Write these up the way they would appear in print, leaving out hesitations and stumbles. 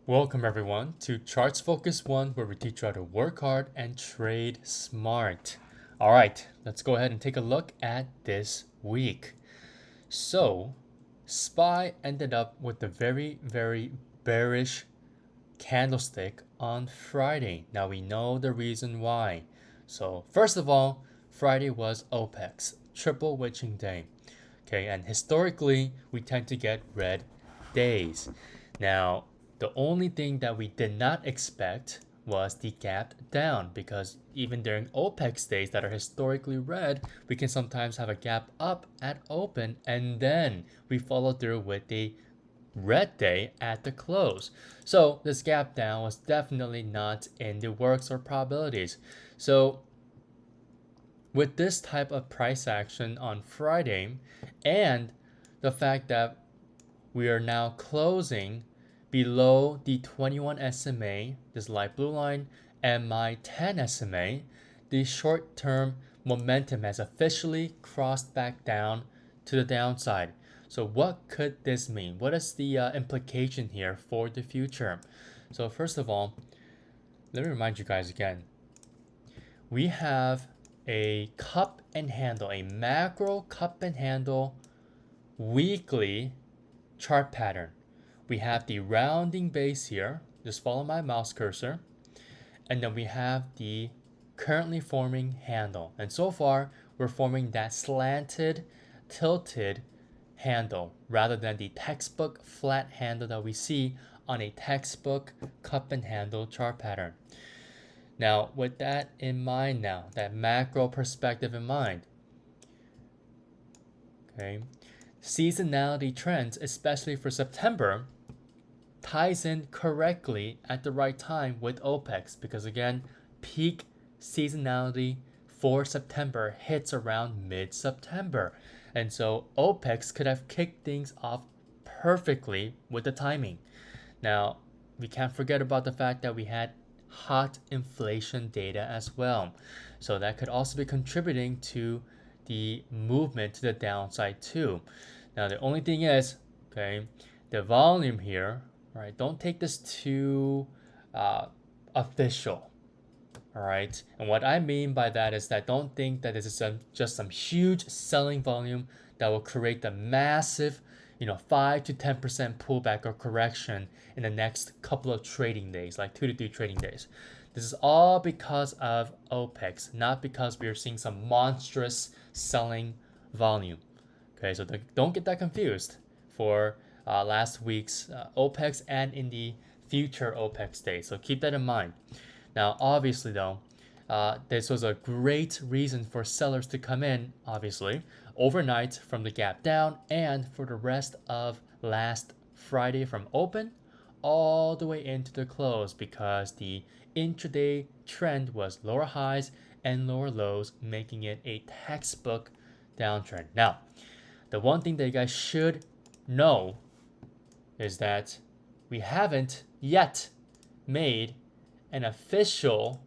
Welcome everyone to Charts Focus 1, where we teach you how to work hard and trade smart. All right, let's go ahead and take a look at this week. So, SPY ended up with a very bearish candlestick on Friday. Now we know the reason why. So, first of all, Friday was OPEX, triple witching day. Okay, and historically, we tend to get red days. Now, the only thing that we did not expect was the gap down because even during OPEX days that are historically red, we can sometimes have a gap up at open and then we follow through with the red day at the close. So this gap down was definitely not in the works or probabilities. So with this type of price action on Friday and the fact that we are now closing below the 21 SMA, this light blue line, and my 10 SMA, the short-term momentum has officially crossed back down to the downside. So what could this mean? What is the implication here for the future? So first of all, let me remind you guys again. We have a cup and handle, a macro cup and handle weekly chart pattern. We have the rounding base here. Just follow my mouse cursor. And then we have the currently forming handle. And so far, we're forming that slanted, tilted handle rather than the textbook flat handle that we see on a textbook cup and handle chart pattern. Now, with that in mind now, that macro perspective in mind, okay, seasonality trends, especially for September, ties in correctly at the right time with OPEX because again, peak seasonality for September hits around mid-September. And so OPEX could have kicked things off perfectly with the timing. Now, we can't forget about the fact that we had hot inflation data as well. So that could also be contributing to the movement to the downside too. Now, the only thing is, okay, the volume here, right? Don't take this too official. All right. And what I mean by that is that don't think that this is just some huge selling volume that will create the massive, 5 to 10% pullback or correction in the next couple of trading days, like 2 to 3 trading days. This is all because of OPEX, not because we are seeing some monstrous selling volume. Okay, so don't get that confused for last week's OPEX and in the future OPEX days. So keep that in mind. Now, obviously, though, this was a great reason for sellers to come in, obviously, overnight from the gap down and for the rest of last Friday from open all the way into the close because the intraday trend was lower highs and lower lows, making it a textbook downtrend. Now, the one thing that you guys should know is that we haven't yet made an official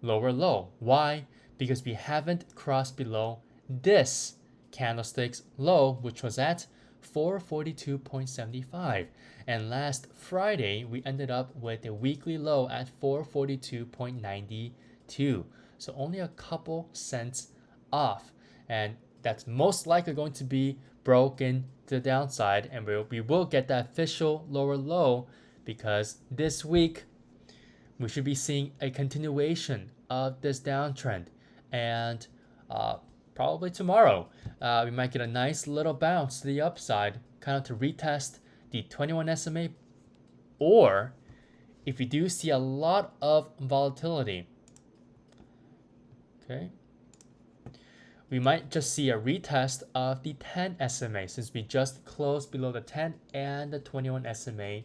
lower low. Why? Because we haven't crossed below this candlestick's low, which was at 442.75. And last Friday, we ended up with a weekly low at 442.92. So only a couple cents off. And that's most likely going to be broken to the downside. And we will get that official lower low because this week we should be seeing a continuation of this downtrend. And probably tomorrow, we might get a nice little bounce to the upside, kind of to retest the 21 SMA. Or if we do see a lot of volatility, okay, we might just see a retest of the 10 SMA since we just closed below the 10 and the 21 SMA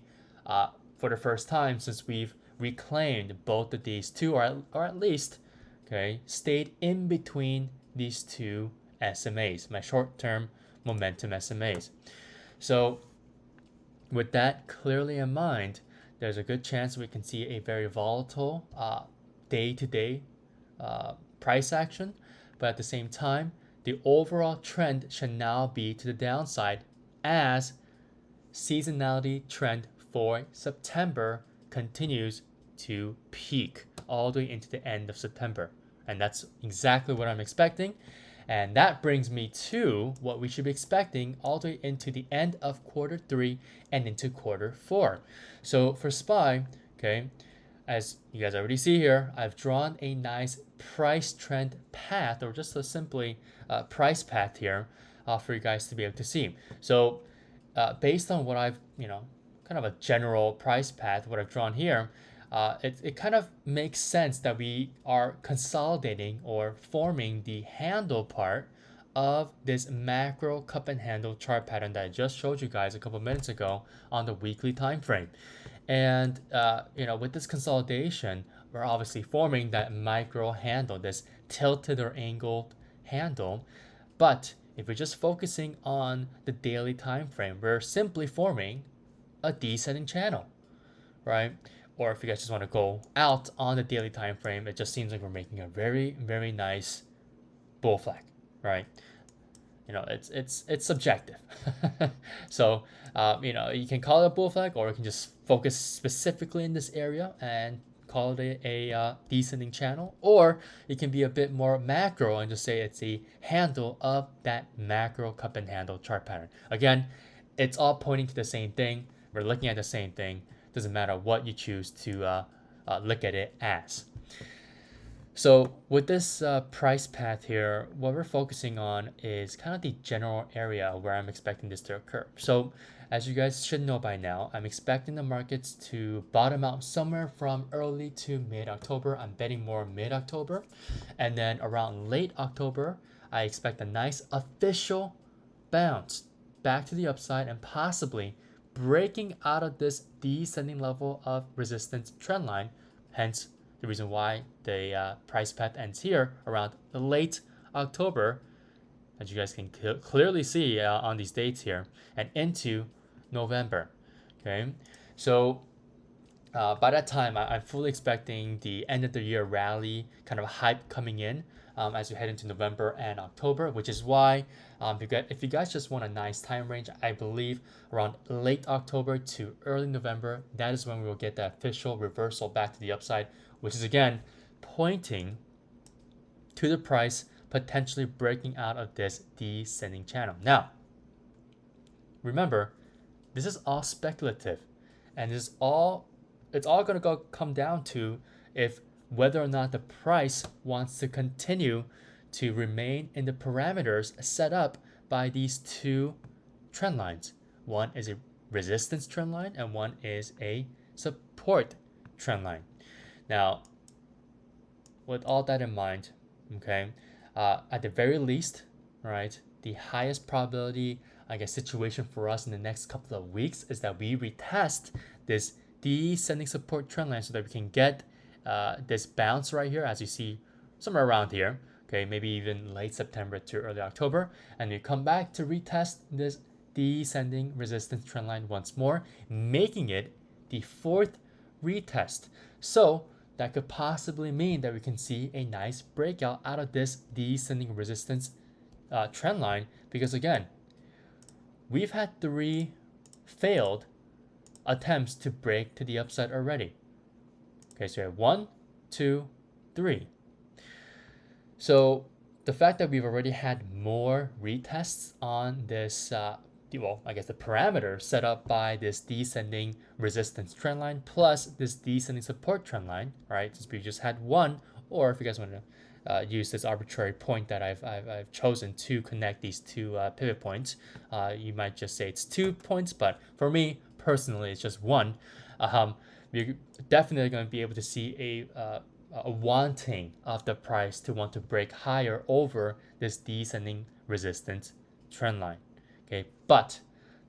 for the first time since we've reclaimed both of these two, or at least, okay, stayed in between these two SMAs, my short-term momentum SMAs. So with that clearly in mind, there's a good chance we can see a very volatile day-to-day price action, but at the same time, the overall trend should now be to the downside as seasonality trend for September continues to peak all the way into the end of September. And that's exactly what I'm expecting. And that brings me to what we should be expecting all the way into the end of quarter 3 and into quarter 4. So for SPY, okay, as you guys already see here, I've drawn a nice price trend path, or just a simply price path here for you guys to be able to see. So based on what I've, kind of a general price path, what I've drawn here, it kind of makes sense that we are consolidating or forming the handle part of this macro cup and handle chart pattern that I just showed you guys a couple minutes ago on the weekly time frame. And with this consolidation, we're obviously forming that micro handle, this tilted or angled handle. But if we're just focusing on the daily time frame, we're simply forming a descending channel, right? Or if you guys just want to go out on the daily time frame, it just seems like we're making a very, very nice bull flag, right? It's subjective. So you can call it a bull flag, or you can just focus specifically in this area and call it a descending channel, or it can be a bit more macro and just say it's a handle of that macro cup and handle chart pattern. Again, it's all pointing to the same thing. We're looking at the same thing. Doesn't matter what you choose to look at it as. So with this price path here, what we're focusing on is kind of the general area where I'm expecting this to occur. So as you guys should know by now, I'm expecting the markets to bottom out somewhere from early to mid-October. I'm betting more mid-October. And then around late October, I expect a nice official bounce back to the upside and possibly breaking out of this descending level of resistance trend line. Hence the reason why the price path ends here around late October, as you guys can clearly see on these dates here, and into November. Okay, so by that time, I'm fully expecting the end of the year rally kind of hype coming in as we head into November and October, which is why if you guys just want a nice time range, I believe around late October to early November, that is when we will get the official reversal back to the upside, which is again pointing to the price potentially breaking out of this descending channel. Now, remember, this is all speculative, and it's all going to come down to if whether or not the price wants to continue to remain in the parameters set up by these two trend lines. One is a resistance trend line and one is a support trend line. Now, with all that in mind, okay, at the very least, right, the highest probability, I guess, situation for us in the next couple of weeks is that we retest this descending support trend line so that we can get this bounce right here, as you see somewhere around here, okay, maybe even late September to early October, and we come back to retest this descending resistance trend line once more, making it the fourth retest. So that could possibly mean that we can see a nice breakout out of this descending resistance trend line, because again, we've had 3 failed attempts to break to the upside already. Okay, so we have 1, 2, 3. So the fact that we've already had more retests on this, I guess the parameter set up by this descending resistance trend line plus this descending support trend line, right? Since we just had one, or if you guys want to use this arbitrary point that I've chosen to connect these two pivot points, you might just say it's 2 points, but for me personally, it's just one. We're definitely going to be able to see a wanting of the price to want to break higher over this descending resistance trend line. Okay, but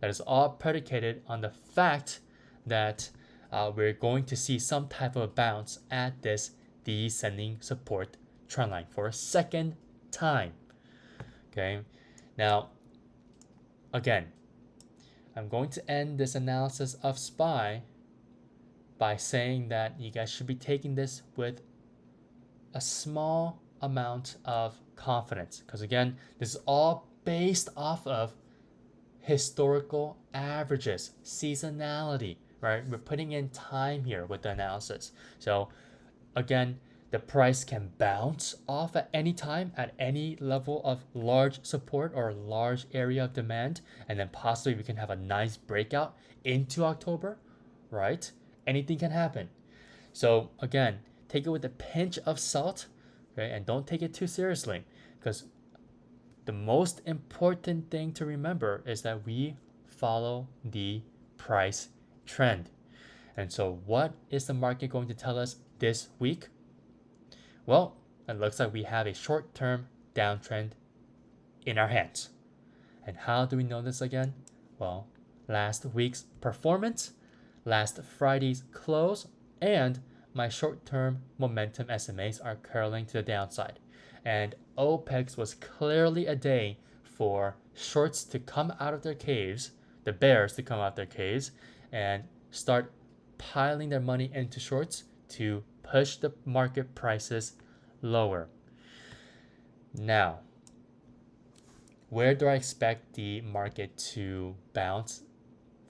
that is all predicated on the fact that we're going to see some type of a bounce at this descending support trend line for a second time. Okay, now again, I'm going to end this analysis of SPY by saying that you guys should be taking this with a small amount of confidence, because again, this is all based off of historical averages, seasonality, right? We're putting in time here with the analysis. So again, the price can bounce off at any time at any level of large support or large area of demand, and then possibly we can have a nice breakout into October, right? Anything can happen. So again, take it with a pinch of salt, okay, and don't take it too seriously, because the most important thing to remember is that we follow the price trend. And so, what is the market going to tell us this week? Well, it looks like we have a short term downtrend in our hands. And how do we know this again? Well, last week's performance, last Friday's close, and my short term momentum SMAs are curling to the downside. And OPEX was clearly a day for shorts to come out of their caves, the bears to come out of their caves, and start piling their money into shorts to push the market prices lower. Now, where do I expect the market to bounce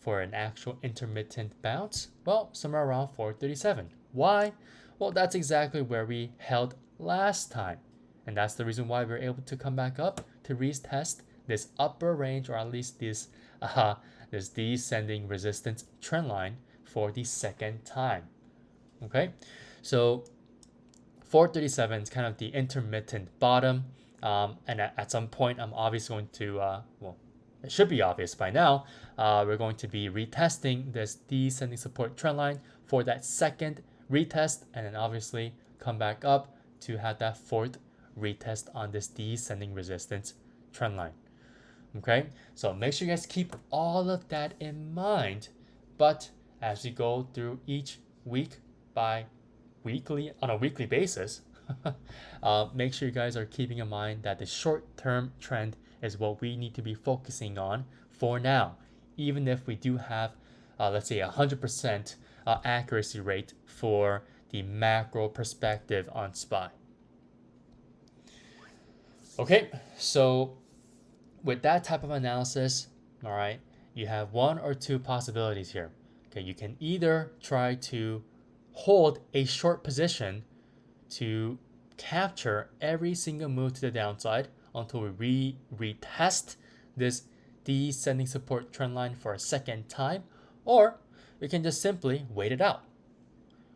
for an actual intermittent bounce? Well, somewhere around 437. Why? Well, that's exactly where we held last time. And that's the reason why we're able to come back up to retest this upper range, or at least this descending resistance trend line for the second time. Okay, so 437 is kind of the intermittent bottom. And at some point, I'm obviously going to, well, it should be obvious by now, we're going to be retesting this descending support trend line for that second retest, and then obviously come back up to have that fourth retest on this descending resistance trend line. Okay, so make sure you guys keep all of that in mind. But as you go through each week by weekly on a weekly basis, make sure you guys are keeping in mind that the short-term trend is what we need to be focusing on for now, even if we do have, let's say, 100% accuracy rate for the macro perspective on SPY. Okay, so with that type of analysis, all right, you have one or two possibilities here. Okay, you can either try to hold a short position to capture every single move to the downside until we retest this descending support trend line for a second time, or we can just simply wait it out.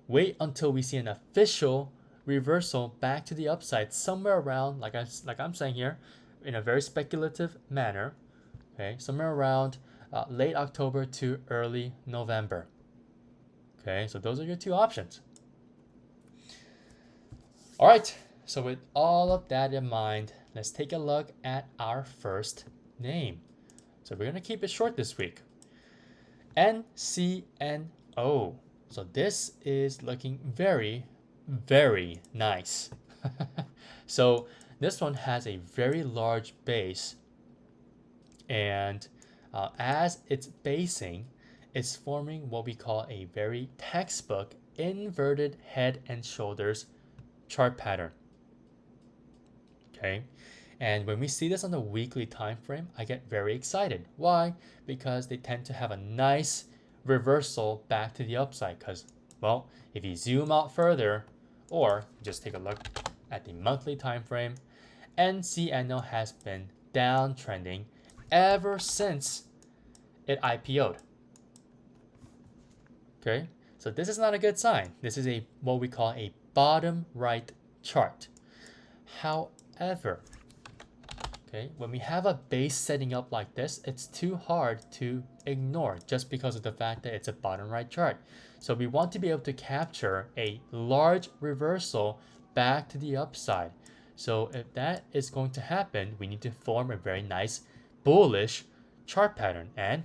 Wait until we see an official reversal back to the upside somewhere around, like I'm saying here, in a very speculative manner, okay, somewhere around late October to early November. Okay, so those are your two options. All right, so with all of that in mind, let's take a look at our first name. So we're going to keep it short this week. NCNO. So this is looking very, very nice. So this one has a very large base, and as it's basing, it's forming what we call a very textbook inverted head and shoulders chart pattern. Okay, and when we see this on the weekly time frame, I get very excited. Why? Because they tend to have a nice reversal back to the upside. Because, well, if you zoom out further, or just take a look at the monthly time frame, NCNO has been downtrending ever since it IPO'd. Okay, so this is not a good sign. This is a what we call a bottom right chart. However, okay, when we have a base setting up like this, it's too hard to ignore just because of the fact that it's a bottom right chart. So we want to be able to capture a large reversal back to the upside. So if that is going to happen, we need to form a very nice bullish chart pattern. And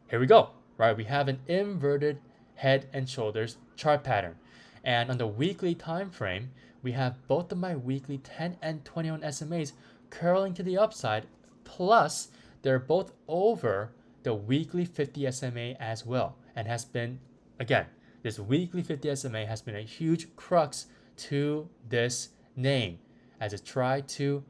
here we go, right? We have an inverted head and shoulders chart pattern. And on the weekly time frame, we have both of my weekly 10 and 21 SMAs curling to the upside, plus they're both over the weekly 50 SMA as well, and has been, again, this weekly 50 SMA has been a huge crux to this name as it tried to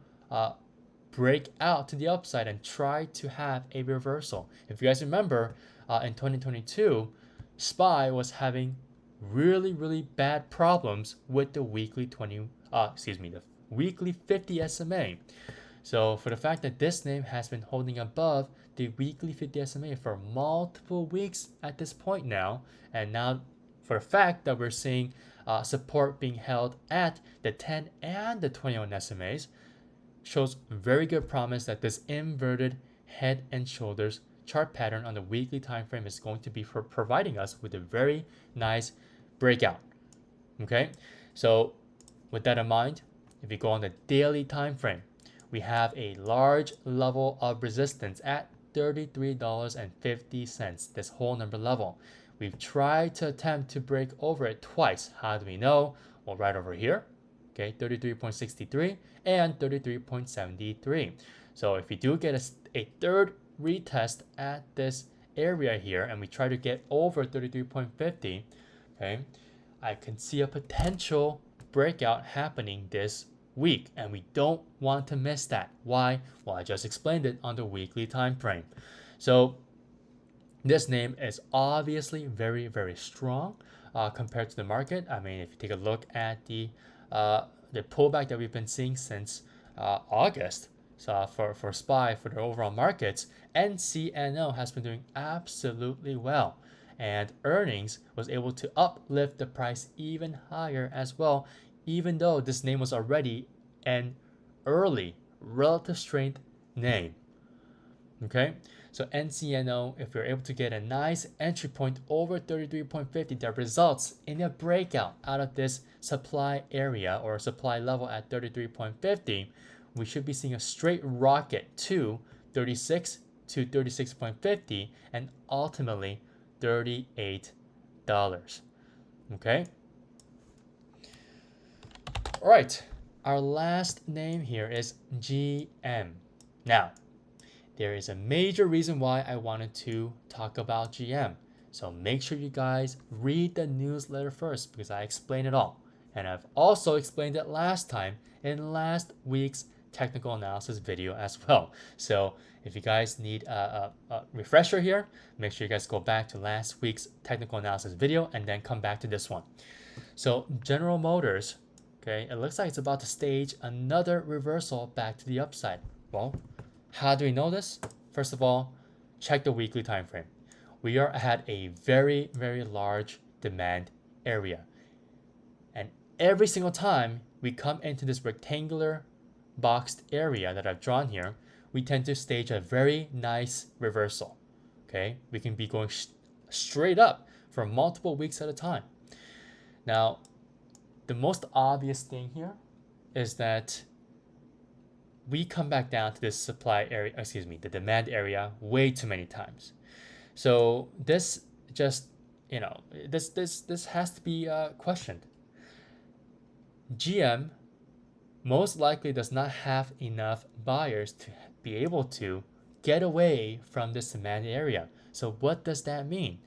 break out to the upside and try to have a reversal. If you guys remember, in 2022, SPY was having really bad problems with the the weekly 50 SMA. So for the fact that this name has been holding above the weekly 50 SMA for multiple weeks at this point now, and now for the fact that we're seeing support being held at the 10 and the 21 SMAs, shows very good promise that this inverted head and shoulders chart pattern on the weekly time frame is going to be providing us with a very nice breakout. Okay, so with that in mind, if you go on the daily time frame, we have a large level of resistance at $33.50, this whole number level. We've tried to attempt to break over it twice. How do we know? Well, right over here, okay, 33.63 and 33.73. So if we do get a third retest at this area here and we try to get over 33.50, okay, I can see a potential breakout happening this week, and we don't want to miss that. Why? Well, I just explained it on the weekly time frame. So this name is obviously very strong compared to the market. I mean, if you take a look at the pullback that we've been seeing since August, so for SPY, for the overall markets, NCNO has been doing absolutely well, and earnings was able to uplift the price even higher as well, even though this name was already an early relative strength name. Okay, so NCNO, if you're able to get a nice entry point over 33.50, that results in a breakout out of this supply area or supply level at 33.50, we should be seeing a straight rocket to 36 to 36.50 and ultimately $38. Okay. All right. Our last name here is GM. Now, there is a major reason why I wanted to talk about GM. So make sure you guys read the newsletter first because I explain it all. And I've also explained it last time in last week's technical analysis video as well. So if you guys need a refresher here, make sure you guys go back to last week's technical analysis video and then come back to this one. So General Motors, okay, it looks like it's about to stage another reversal back to the upside. Well, how do we know this? First of all, check the weekly time frame. We are at a very large demand area. And every single time we come into this rectangular boxed area that I've drawn here, we tend to stage a very nice reversal. Okay, we can be going straight up for multiple weeks at a time. Now, the most obvious thing here is that we come back down to this supply area, the demand area way too many times. So this just, this has to be questioned. GM most likely does not have enough buyers to be able to get away from this demand area. So what does that mean?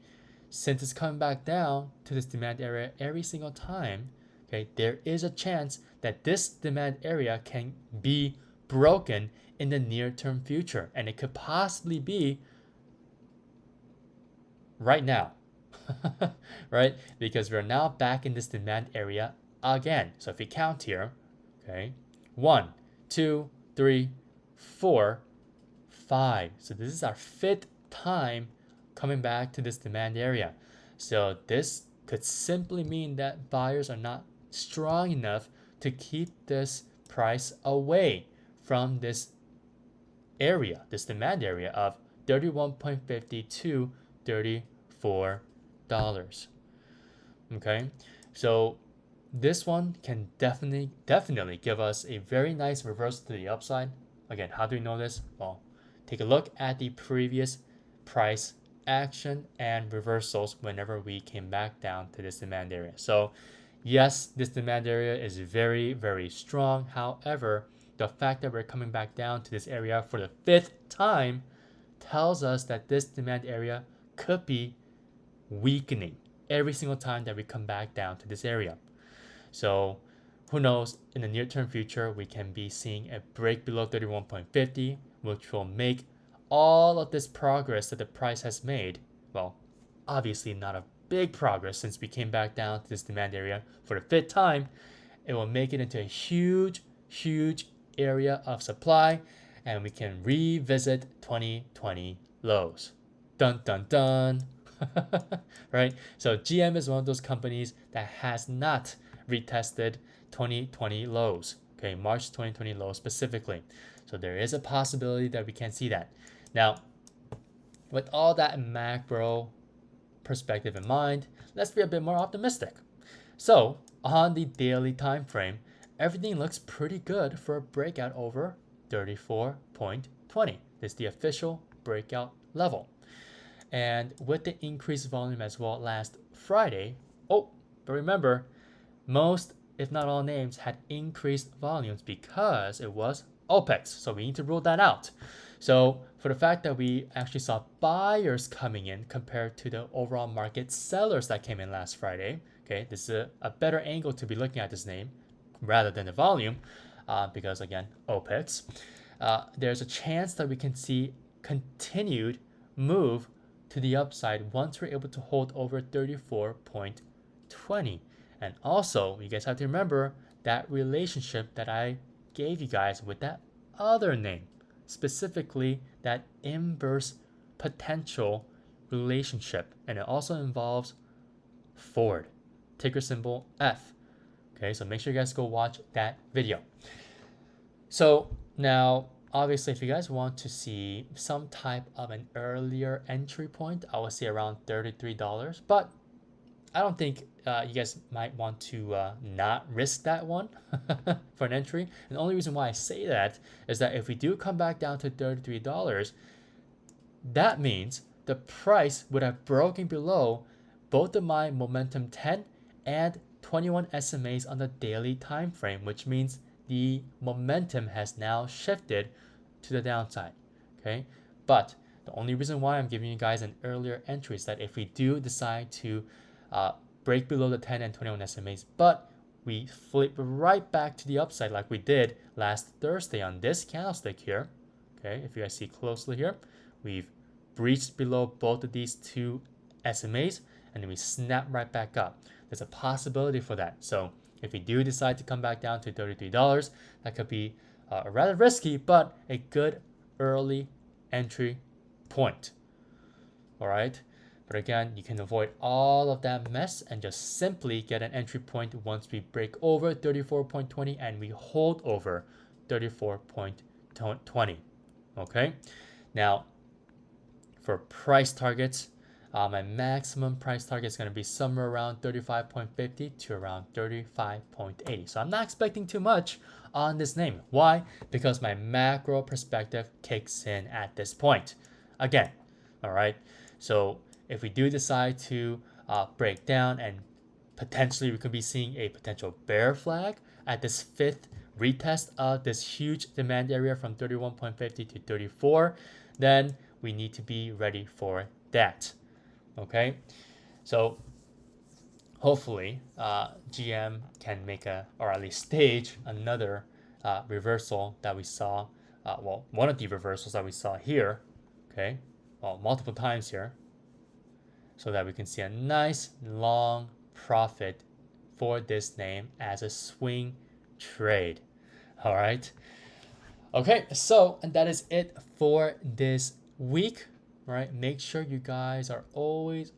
Since it's coming back down to this demand area every single time, okay, there is a chance that this demand area can be broken in the near-term future, and it could possibly be right now. Right? Because we're now back in this demand area again. So if we count here, okay, 1, 2, 3, 4, 5. So this is our 5th time coming back to this demand area. So this could simply mean that buyers are not strong enough to keep this price away from this area, this demand area of $31.50 to $34. Okay, so this one can definitely give us a very nice reversal to the upside. Again, how do we know this? Well, take a look at the previous price action and reversals whenever we came back down to this demand area. So yes, this demand area is very strong. However, the fact that we're coming back down to this area for the 5th time tells us that this demand area could be weakening every single time that we come back down to this area. So who knows, in the near-term future, we can be seeing a break below 31.50, which will make all of this progress that the price has made, well, obviously not a big progress since we came back down to this demand area for the fifth time. It will make it into a huge, huge area of supply, and we can revisit 2020 lows. Dun dun dun. Right? So GM is one of those companies that has not retested 2020 lows. Okay, March 2020 lows specifically. So there is a possibility that we can see that. Now, with all that macro perspective in mind, let's be a bit more optimistic. So on the daily time frame, everything looks pretty good for a breakout over 34.20. This is the official breakout level. And with the increased volume as well last Friday, but remember, most, if not all names had increased volumes because it was OPEX. So we need to rule that out. So for the fact that we actually saw buyers coming in compared to the overall market sellers that came in last Friday, okay, this is a better angle to be looking at this name rather than the volume because again, OPEX. There's a chance that we can see continued move to the upside once we're able to hold over 34.20. And also, you guys have to remember that relationship that I gave you guys with that other name, specifically that inverse potential relationship. And it also involves Ford, ticker symbol F. Okay, so make sure you guys go watch that video. So now, obviously, if you guys want to see some type of an earlier entry point, I would say around $33. But I don't think you guys might want to not risk that one for an entry. And the only reason why I say that is that if we do come back down to $33, that means the price would have broken below both of my momentum 10 and 21 SMAs on the daily time frame, which means the momentum has now shifted to the downside. Okay, but the only reason why I'm giving you guys an earlier entry is that if we do decide to break below the 10 and 21 SMAs, but we flip right back to the upside like we did last Thursday on this candlestick here. Okay, if you guys see closely here, we've breached below both of these two SMAs and then we snap right back up. There's a possibility for that. So if we do decide to come back down to $33, that could be rather risky, but a good early entry point. All right. But again, you can avoid all of that mess and just simply get an entry point once we break over 34.20 and we hold over 34.20. Okay. Now, for price targets, my maximum price target is going to be somewhere around 35.50 to around 35.80. So I'm not expecting too much on this name. Why? Because my macro perspective kicks in at this point. Again, all right. So if we do decide to break down and potentially we could be seeing a potential bear flag at this fifth retest of this huge demand area from 31.50 to 34, then we need to be ready for that. Okay, so hopefully GM can make or at least stage another reversal that we saw, one of the reversals that we saw here, okay, multiple times here, so that we can see a nice long profit for this name as a swing trade. All right. Okay, so and that is it for this week. Right, make sure you guys are always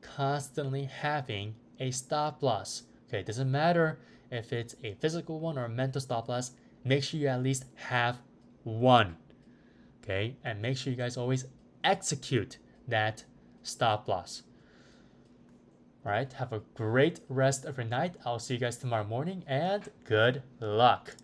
constantly having a stop loss. Okay, it doesn't matter if it's a physical one or a mental stop loss. Make sure you at least have one. Okay, and make sure you guys always execute that stop loss. All right, have a great rest of your night. I'll see you guys tomorrow morning and good luck.